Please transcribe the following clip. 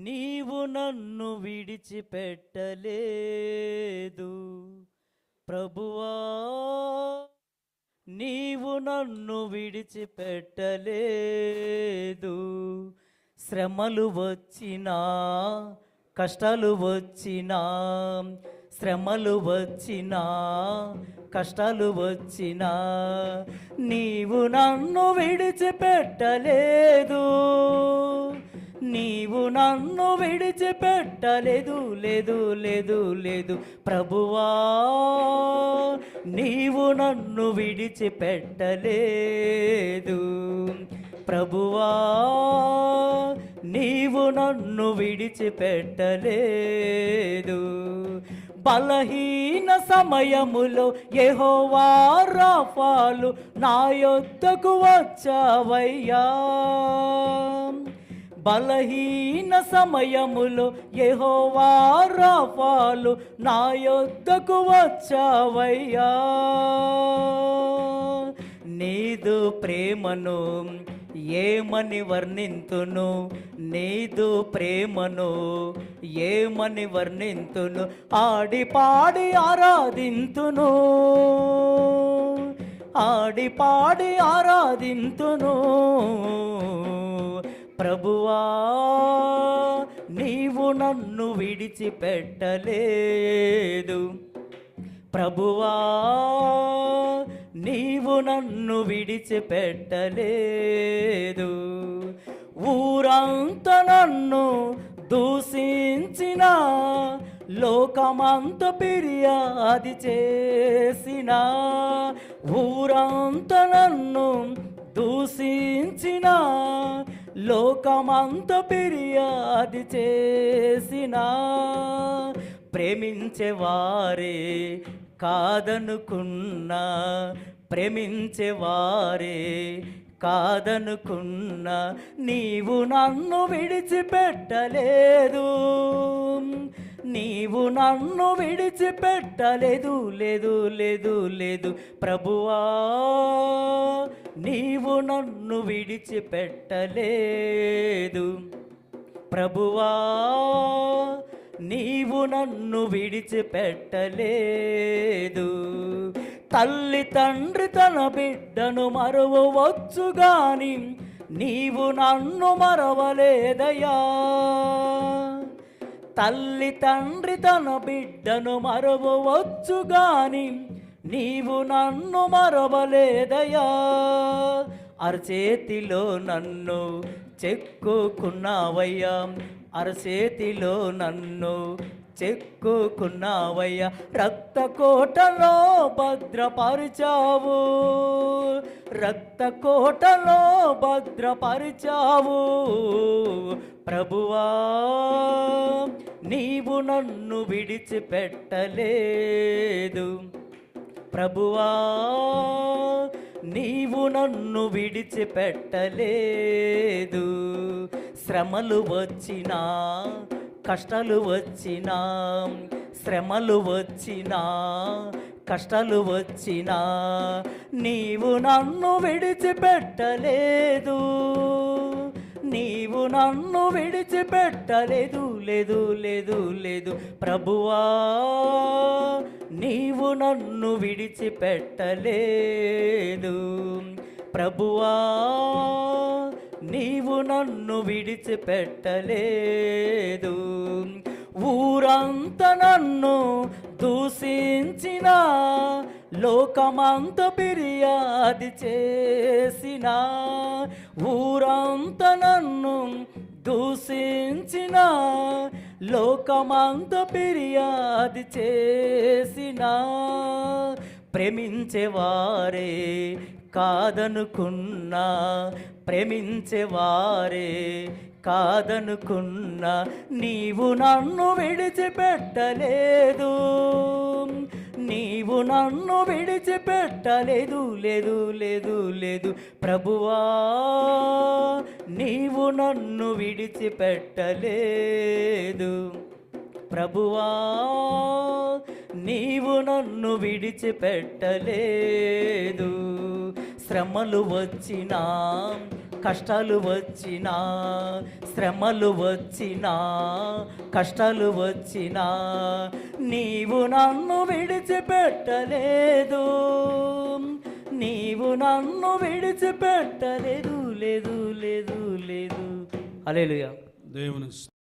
నీవు నన్ను విడిచిపెట్టలేదు ప్రభువా, నీవు నన్ను విడిచిపెట్టలేదు. శ్రమలు వచ్చినా, కష్టాలు వచ్చినా, శ్రమలు వచ్చినా, కష్టాలు వచ్చినా, నీవు నన్ను విడిచిపెట్టలేదు. నీవు నన్ను విడిచిపెట్టలేదు, లేదు లేదు లేదు ప్రభువా, నీవు నన్ను విడిచిపెట్టలేదు ప్రభువా, నీవు నన్ను విడిచిపెట్టలేదు. బలహీన సమయములో యెహోవా రాఫాలు నా యొద్దకు వచ్చావయ్యా. బలహీన సమయములో యెహోవా రాఫాలు నా యొద్దకు వచ్చావయ్యా. నీదు ప్రేమను ఏమని వర్ణింతును, నీదు ప్రేమను ఏమని వర్ణింతును, ఆడి పాడి ఆరాధింతును, ఆడి పాడి ఆరాధింతును ప్రభువా, నీవు నన్ను విడిచిపెట్టలేదు ప్రభువా, నీవు నన్ను విడిచిపెట్టలేదు. ఊరంతా నన్ను దూషించిన, లోకమంత ఫిర్యాదు చేసిన, ఊరంతా నన్ను దూషించిన, లోకమంత ఫిర్యాదు చేసిన, ప్రేమించేవారే కాదనుకున్నా, ప్రేమించేవారే కాదనుకున్నా, నీవు నన్ను విడిచిపెట్టలేదు, నీవు నన్ను విడిచిపెట్టలేదు, లేదు లేదు లేదు ప్రభువా, నీవు నన్ను విడిచిపెట్టలేదు ప్రభువా, నీవు నన్ను విడిచిపెట్టలేదు. తల్లి తండ్రి తన బిడ్డను మరువవచ్చు గాని నీవు నన్ను మరవలేదయ్యా. తల్లి తండ్రి తన బిడ్డను మరవవచ్చు గాని నీవు నన్ను మరవలేదయ్యా. అరచేతిలో నన్ను చెక్కుకున్నావయ్యా, అరచేతిలో నన్ను చెక్కుకున్నావయ్యా. రక్త కోటలో భద్రపరిచావు, రక్త కోటలో భద్రపరిచావు ప్రభువా, నీవు నన్ను విడిచిపెట్టలేదు ప్రభువా, నీవు నన్ను విడిచిపెట్టలేదు. శ్రమలు వచ్చినా, కష్టాలు వచ్చినా, శ్రమలు వచ్చినా, కష్టాలు వచ్చినా, నీవు నన్ను విడిచిపెట్టలేదు, నీవు నన్ను విడిచిపెట్టలేదు, లేదు లేదు లేదు ప్రభువా, నీవు నన్ను విడిచిపెట్టలేదు ప్రభువా, నీవు నన్ను విడిచిపెట్టలేదు. ఊరంతా నన్ను దూషించిన, లోకమంత ఫిర్యాదు చేసిన, ఊరంతా నన్ను దూషించిన, లోకమంత ఫిర్యాదు చేసిన, ప్రేమించేవారే కాదనుకున్నా, ప్రేమించేవారే కాదనుకున్నా, నీవు నన్ను విడిచిపెట్టలేదు, నీవు నన్ను విడిచిపెట్టలేదు, లేదు లేదు లేదు ప్రభువా, నీవు నన్ను విడిచిపెట్టలేదు ప్రభువా, నీవు నన్ను విడిచిపెట్టలేదు. శ్రమలు వచ్చినా, కష్టాలు వచ్చినా, శ్రమలు వచ్చినా, కష్టాలు వచ్చినా, నీవు నన్ను విడిచిపెట్టలేదు, నీవు నన్ను విడిచిపెట్టలేదు, లేదు లేదు లేదు. హల్లెలూయా. దేవుని